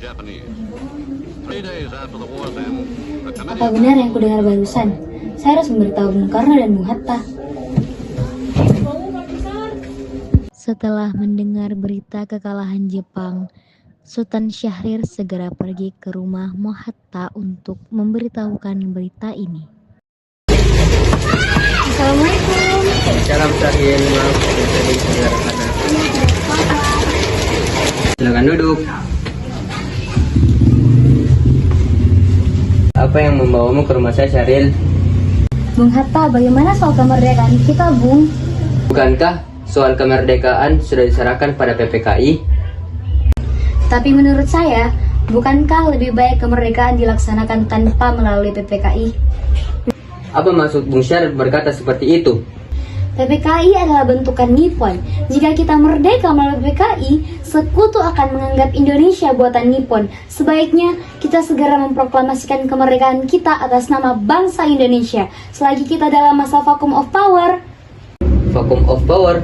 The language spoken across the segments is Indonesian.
Apa benar yang kudengar barusan? Saya harus memberitahu Bung Karno dan Bung Hatta. Setelah mendengar berita kekalahan Jepang, Sultan Syahrir segera pergi ke rumah Mohatta untuk memberitahukan berita ini. Assalamualaikum. Salam Syahrir, maaf bisa didengar karena. Silakan duduk. Apa yang membawamu ke rumah saya, Syaril? Bung Hatta, bagaimana soal kemerdekaan kita, Bung? Bukankah soal kemerdekaan sudah diserahkan pada PPKI? Tapi menurut saya, bukankah lebih baik kemerdekaan dilaksanakan tanpa melalui PPKI? Apa maksud Bung Syaril berkata seperti itu? PPKI adalah bentukan Nippon. Jika kita merdeka melalui PPKI, sekutu akan menganggap Indonesia buatan Nippon. Sebaiknya kita segera memproklamasikan kemerdekaan kita atas nama bangsa Indonesia selagi kita dalam masa vacuum of power. Vacuum of power?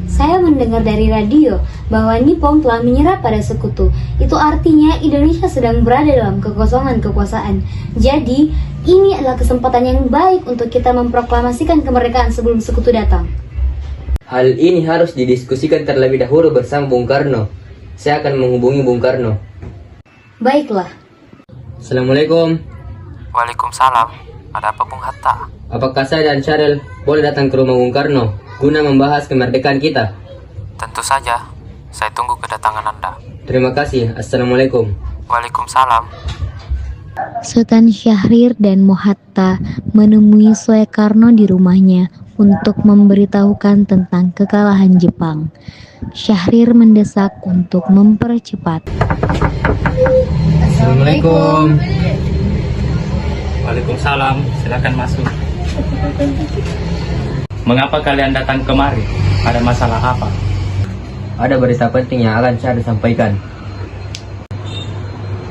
Saya mendengar dari radio bahwa Nippon telah menyerah pada sekutu. Itu artinya Indonesia sedang berada dalam kekosongan kekuasaan. Jadi, ini adalah kesempatan yang baik untuk kita memproklamasikan kemerdekaan sebelum sekutu datang. Hal ini harus didiskusikan terlebih dahulu bersama Bung Karno. Saya akan menghubungi Bung Karno. Baiklah. Assalamualaikum. Waalaikumsalam. Ada apa Bung Hatta? Apakah saya dan Syaril boleh datang ke rumah Bung Karno guna membahas kemerdekaan kita? Tentu saja. Saya tunggu kedatangan Anda. Terima kasih. Assalamualaikum. Waalaikumsalam. Sultan Syahrir dan Mohatta menemui Soekarno di rumahnya untuk memberitahukan tentang kekalahan Jepang. Syahrir mendesak untuk mempercepat. Assalamualaikum. Waalaikumsalam, silakan masuk. Mengapa kalian datang kemari? Ada masalah apa? Ada berita penting yang akan saya sampaikan.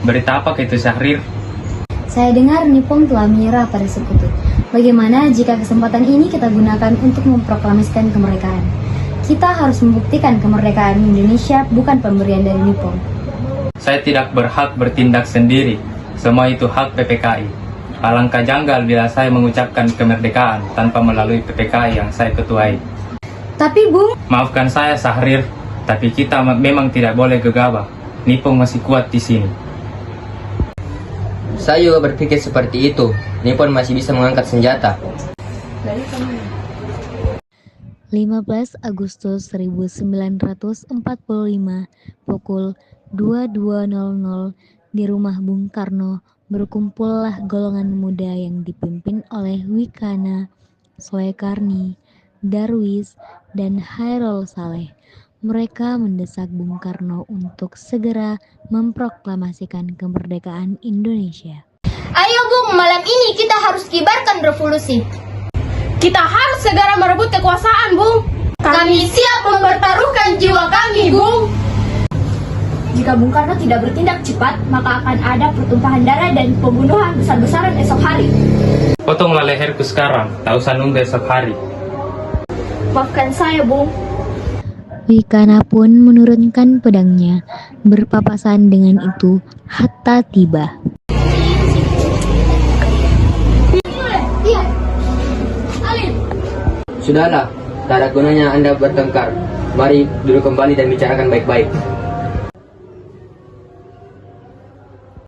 Berita apa itu Syahrir? Saya dengar Nippon telah menyerah pada sekutu. Bagaimana jika kesempatan ini kita gunakan untuk memproklamasikan kemerdekaan? Kita harus membuktikan kemerdekaan Indonesia bukan pemberian dari Nippon. Saya tidak berhak bertindak sendiri. Semua itu hak PPKI. Alangkah janggal bila saya mengucapkan kemerdekaan tanpa melalui PPKI yang saya ketuai. Tapi Bung, Maafkan saya Syahrir, tapi kita memang tidak boleh gegabah. Nippon masih kuat di sini. Saya juga berpikir seperti itu. Nippon masih bisa mengangkat senjata. 15 Agustus 1945 pukul 22.00 di rumah Bung Karno berkumpullah golongan muda yang dipimpin oleh Wikana, Soekarni, Darwis, dan Hairul Saleh. Mereka mendesak Bung Karno untuk segera memproklamasikan kemerdekaan Indonesia. Ayo Bung, malam ini kita harus kibarkan revolusi. Kita harus segera merebut kekuasaan, Bung. Kami siap mempertaruhkan jiwa kami, Bung. jika Bung Karno tidak bertindak cepat, maka akan ada pertumpahan darah dan pembunuhan besar-besaran esok hari. Potonglah leherku sekarang, tak usah nunggu esok hari. Maafkan saya, Bung. Wikana pun menurunkan pedangnya. Berpapasan dengan itu, Hatta tiba. Sudahlah, tak ada gunanya Anda bertengkar. Mari duduk kembali dan bicarakan baik-baik.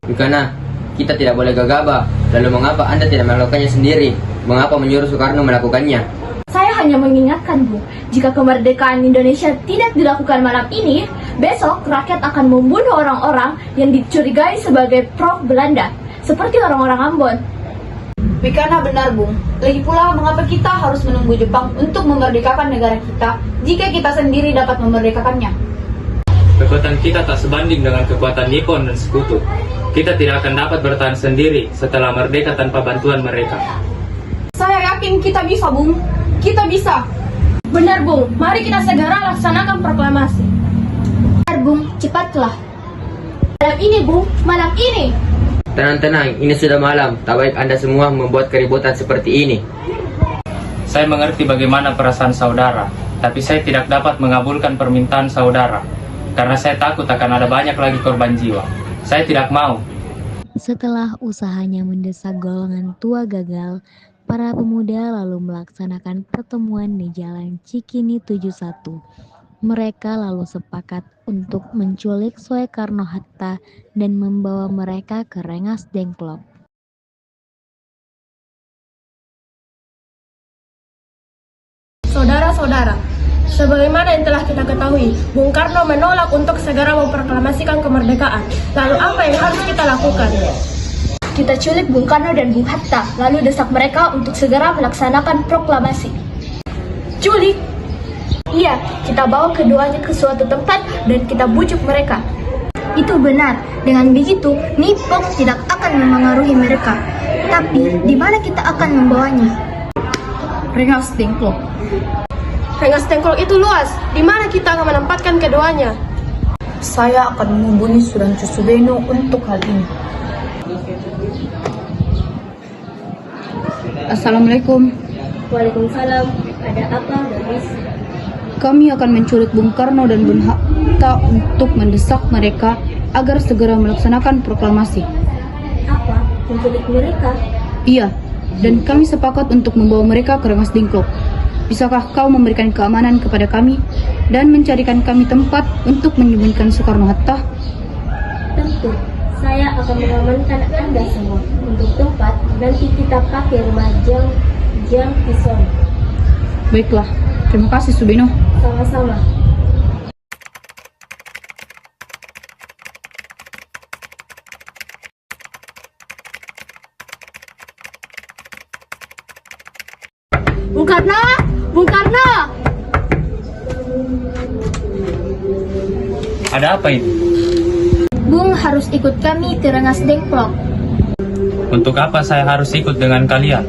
Wikana, kita tidak boleh gegabah. Lalu mengapa Anda tidak melakukannya sendiri? Mengapa menyuruh Soekarno melakukannya? Saya hanya mengingatkan, Bu, jika kemerdekaan Indonesia tidak dilakukan malam ini, besok rakyat akan membunuh orang-orang yang dicurigai sebagai pro Belanda, seperti orang-orang Ambon. Wikana benar, Bung. Lagi pula, mengapa kita harus menunggu Jepang untuk memerdekakan negara kita jika kita sendiri dapat memerdekakannya? Kekuatan kita tak sebanding dengan kekuatan Nippon dan sekutu. Kita tidak akan dapat bertahan sendiri setelah merdeka tanpa bantuan mereka. Saya yakin kita bisa, Bung. Kita bisa. Benar, Bung. Mari kita segera laksanakan proklamasi. Benar, Bung. Cepatlah. Malam ini, Bung. Malam ini. Tenang-tenang, ini sudah malam. Tak baik Anda semua membuat keributan seperti ini. Saya mengerti bagaimana perasaan saudara, tapi saya tidak dapat mengabulkan permintaan saudara. karena saya takut akan ada banyak lagi korban jiwa. Saya tidak mau. Setelah usahanya mendesak golongan tua gagal, para pemuda lalu melaksanakan pertemuan di Jalan Cikini 71. Mereka lalu sepakat untuk menculik Soekarno-Hatta dan membawa mereka ke Rengas Dengklok. Saudara-saudara, sebagaimana yang telah kita ketahui, Bung Karno menolak untuk segera memproklamasikan kemerdekaan. Lalu apa yang harus kita lakukan? Kita culik Bung Karno dan Bung Hatta, lalu desak mereka untuk segera melaksanakan proklamasi. Culik? Iya, kita bawa keduanya ke suatu tempat dan kita bujuk mereka. Itu benar. Dengan begitu, Nippon tidak akan memengaruhi mereka. Tapi, di mana kita akan membawanya? Rengas Dengklok. Rengas Dengklok itu luas. Di mana kita akan menempatkan keduanya? Saya akan menghubungi Sudancu Subeno untuk hal ini. Assalamualaikum. Waalaikumsalam. Ada apa, Davis? Kami akan menculik Bung Karno dan Bung Hatta untuk mendesak mereka agar segera melaksanakan proklamasi. Apa? Menculik mereka? Iya, dan kami sepakat untuk membawa mereka ke Rengas Dengklok. Bisakah kau memberikan keamanan kepada kami dan mencarikan kami tempat untuk menyembunyikan Soekarno-Hatta? Tentu. Saya akan mengamankan Anda semua. Untuk tempat, nanti kita pakai rumah Jang Pison. Baiklah, terima kasih Subeno. Sama-sama. Bung Karno! Bung Karno! Ada apa ini? Bung harus ikut kami ke Rengas Dengklok. Untuk apa saya harus ikut dengan kalian?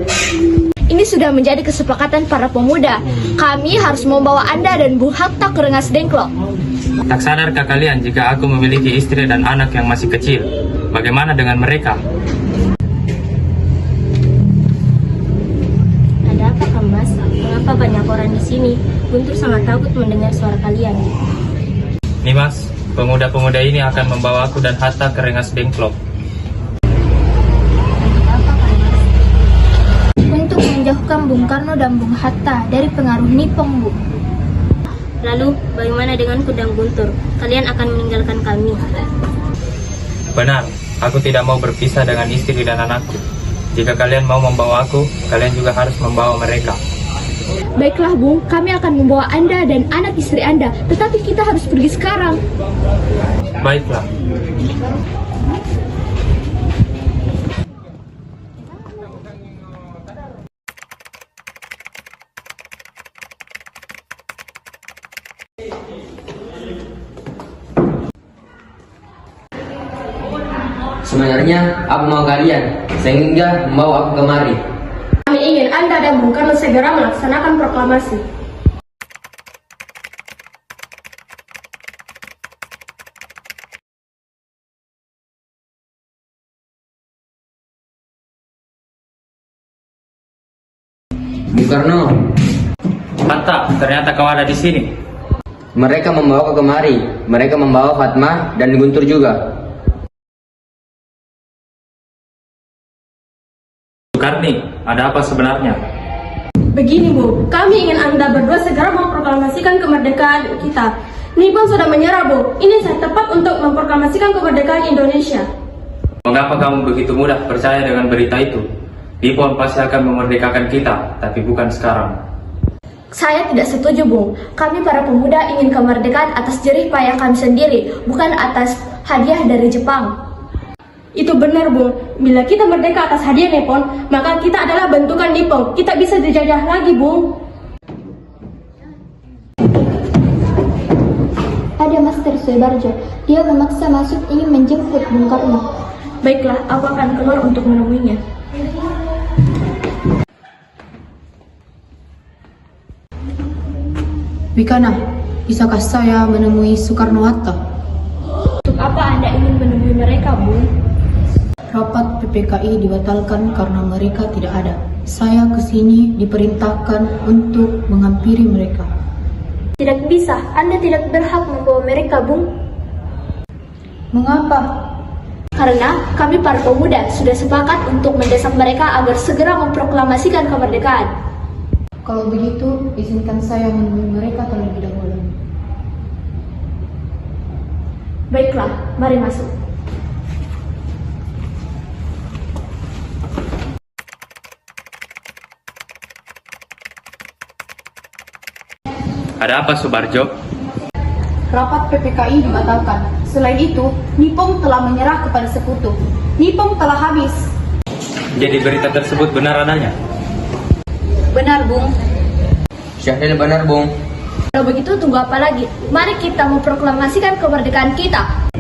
Ini sudah menjadi kesepakatan para pemuda. Kami harus membawa Anda dan Bung Hatta ke Rengas Dengklok. Tak sadarkah kalian jika aku memiliki istri dan anak yang masih kecil? Bagaimana dengan mereka? Ada apa, Kang Mas? Mengapa banyak orang di sini? Guntur sangat takut mendengar suara kalian. Nimas, pemuda-pemuda ini akan membawa aku dan Hatta ke Rengas Dengklok. Untuk menjauhkan Bung Karno dan Bung Hatta dari pengaruh Nippon, Bu. Lalu, bagaimana dengan Kudang Guntur? Kalian akan meninggalkan kami. Benar, aku tidak mau berpisah dengan istri dan anakku. Jika kalian mau membawa aku, kalian juga harus membawa mereka. Baiklah, Bung. Kami akan membawa Anda dan anak istri Anda. Tetapi kita harus pergi sekarang. Baiklah. Sebenarnya apa mau kalian sehingga membawa aku kemari? Kami ingin Anda dan Bung Karno segera melaksanakan proklamasi. Bung Karno, Hatta, ternyata kau ada di sini. mereka membawa aku kemari. Mereka membawa Fatma dan Guntur juga. Karni, ada apa sebenarnya? Begini, Bu. Kami ingin Anda berdua segera memproklamasikan kemerdekaan kita. Nippon sudah menyerah, Bu. Ini saat tepat untuk memproklamasikan kemerdekaan Indonesia. Mengapa kamu begitu mudah percaya dengan berita itu? Nippon pasti akan memerdekakan kita, tapi bukan sekarang. Saya tidak setuju, Bung. Kami para pemuda ingin kemerdekaan atas jerih payah kami sendiri, bukan atas hadiah dari Jepang. Itu benar, Bung. Bila kita merdeka atas hadiah Nippon, maka kita adalah bentukan Nippon. Kita bisa dijajah lagi, Bung. Ada Master Soebarjo. Dia memaksa masuk ingin menjemput Bung Karno. Baiklah, aku akan keluar untuk menemuinya. Wikana, bisakah saya menemui Soekarno-Hatta? Untuk apa Anda ingin menemui mereka, Bung? Rapat PPKI dibatalkan karena mereka tidak ada. Saya kesini diperintahkan untuk menghampiri mereka. Tidak bisa, Anda tidak berhak membawa mereka, Bung. Mengapa? Karena kami para pemuda sudah sepakat untuk mendesak mereka agar segera memproklamasikan kemerdekaan. Kalau begitu, izinkan saya menemui mereka terlebih dahulu. Baiklah, mari masuk. Ada apa, Subarjo? Rapat PPKI dibatalkan. Selain itu, Nippon telah menyerah kepada sekutu. Nippon telah habis. Jadi berita tersebut benar adanya? Benar, Bung. Syahril benar, Bung. Kalau begitu tunggu apa lagi? Mari kita memproklamasikan kemerdekaan kita.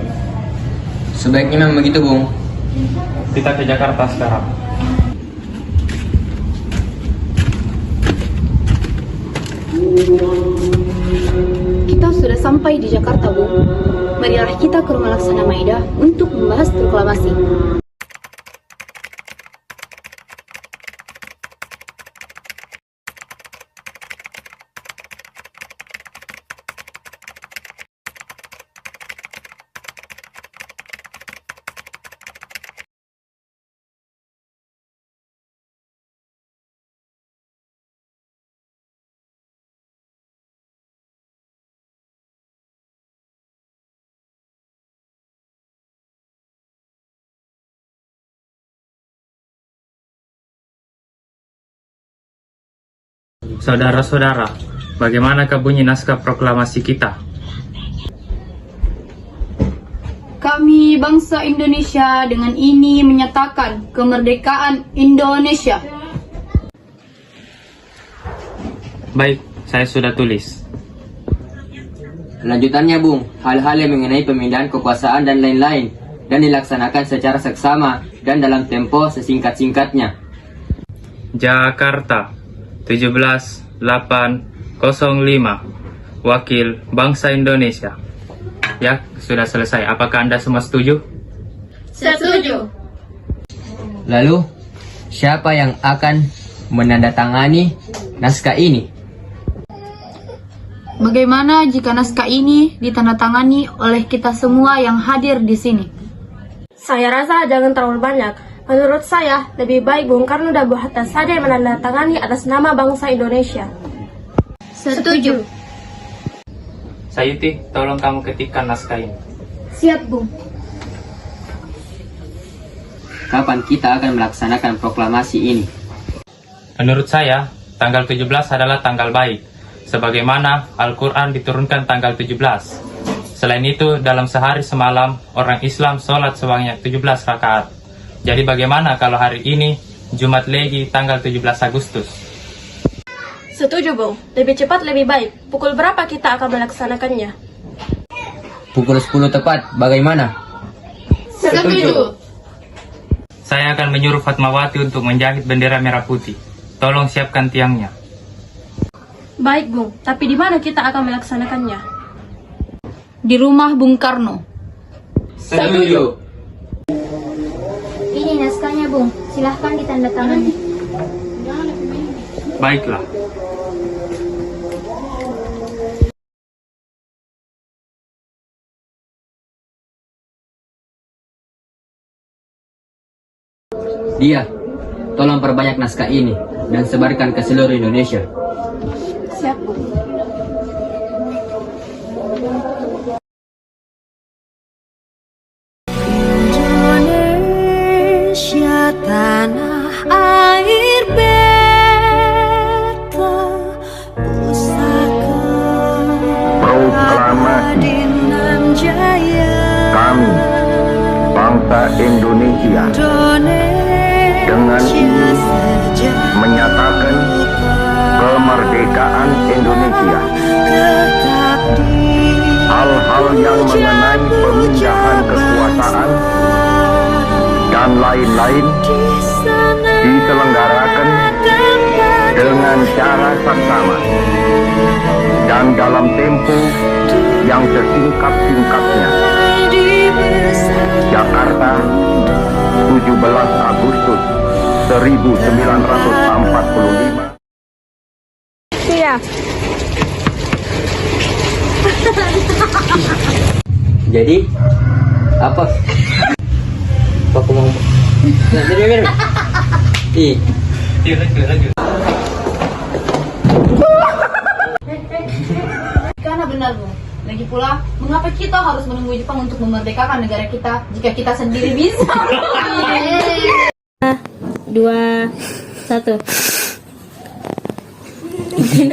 Sebaiknya memang begitu, Bung. Kita ke Jakarta sekarang. Kita sudah sampai di Jakarta, Bung. Marilah kita ke rumah Laksana Maida untuk membahas proklamasi. Saudara-saudara, bagaimanakah bunyi naskah proklamasi kita? Kami bangsa Indonesia dengan ini menyatakan kemerdekaan Indonesia. Baik, saya sudah tulis. Lanjutannya, Bung, hal-hal yang mengenai pemindahan kekuasaan dan lain-lain, dan dilaksanakan secara seksama dan dalam tempo sesingkat-singkatnya. Jakarta, 17.805, Wakil Bangsa Indonesia. Ya, sudah selesai. Apakah Anda semua setuju? Setuju. Lalu, siapa yang akan menandatangani naskah ini? Bagaimana jika naskah ini ditandatangani oleh kita semua yang hadir di sini? Saya rasa jangan terlalu banyak. Menurut saya, lebih baik Bung Karno dan Bu Hatta saja yang menandatangani atas nama bangsa Indonesia. Setuju. Sayuti, tolong kamu ketikkan naskah ini. Siap, Bung. Kapan kita akan melaksanakan proklamasi ini? Menurut saya, tanggal 17 adalah tanggal baik, sebagaimana Al-Quran diturunkan tanggal 17. Selain itu, dalam sehari semalam, orang Islam sholat sebanyak 17 rakaat. Jadi bagaimana kalau hari ini, Jumat Legi, tanggal 17 Agustus? Setuju, Bung. Lebih cepat lebih baik. Pukul berapa kita akan melaksanakannya? Pukul 10 tepat, bagaimana? Setuju. Saya akan menyuruh Fatmawati untuk menjahit bendera merah putih. Tolong siapkan tiangnya. Baik, Bung. Tapi di mana kita akan melaksanakannya? Di rumah Bung Karno. Setuju. Ini naskahnya, Bung. Silahkan ditandatangani. Baiklah. Dia, tolong perbanyak naskah ini dan sebarkan ke seluruh Indonesia. Siap, Bung. Indonesia tanah air beta pusaka Proklamasi kami bangsa Indonesia dengan ini menyatakan kemerdekaan Indonesia. Hal-hal yang mengenai pemindahan kekuasaan dan lain-lain diselenggarakan dengan cara saksama dan dalam tempo yang sesingkat-singkatnya. Jakarta, 17 Agustus 1945. Siap. Jadi, Apa? Aku mau. Nah, minum. Ih. Lanjut. Karena benar, Bu. Lagi pula, mengapa kita harus menunggu Jepang untuk memerdekakan negara kita jika kita sendiri bisa? 2, 1.